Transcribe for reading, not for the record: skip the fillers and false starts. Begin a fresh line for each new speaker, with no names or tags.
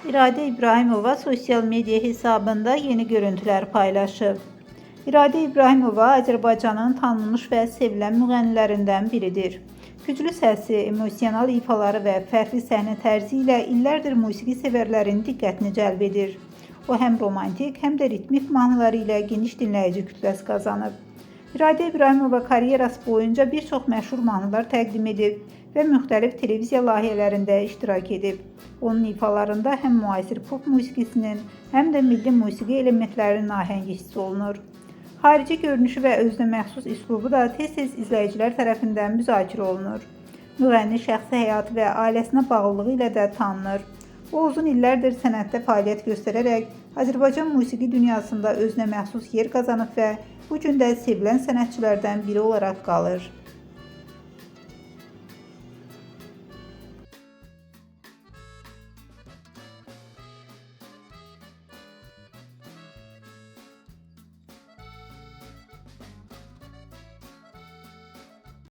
İradə İbrahimova sosial media hesabında yeni görüntülər paylaşıb. İradə İbrahimova Azərbaycanın tanınmış və sevilən müğənnilərindən biridir. Güclü səsi, emosional ifaları və fərqli səhnə tərzi ilə illərdir musiqi sevərlərin diqqətini cəlb edir. O həm romantik, həm də ritmik mahnıları ilə geniş dinləyici kütləsi qazanıb. İradə İbrahimova karyerası boyunca bir çox məşhur mahnılar təqdim edib və müxtəlif televiziya layihələrində iştirak edib. Onun ifalarında həm müasir pop musiqisinin, həm də milli musiqi elementlərinin ahəngi hiss olunur. Xarici görünüşü və özünə məxsus üslubu da tez-tez izləyicilər tərəfindən müzakirə olunur. Müğənni şəxsi həyatı və ailəsinə bağlılığı ilə də tanınır. O uzun illərdir sənətdə fəaliyyət göstərərək Azərbaycan musiqi dünyasında özünə məxsus yer qazanıb və bu gün də sevilən sənətçilərdən biri olaraq qalır.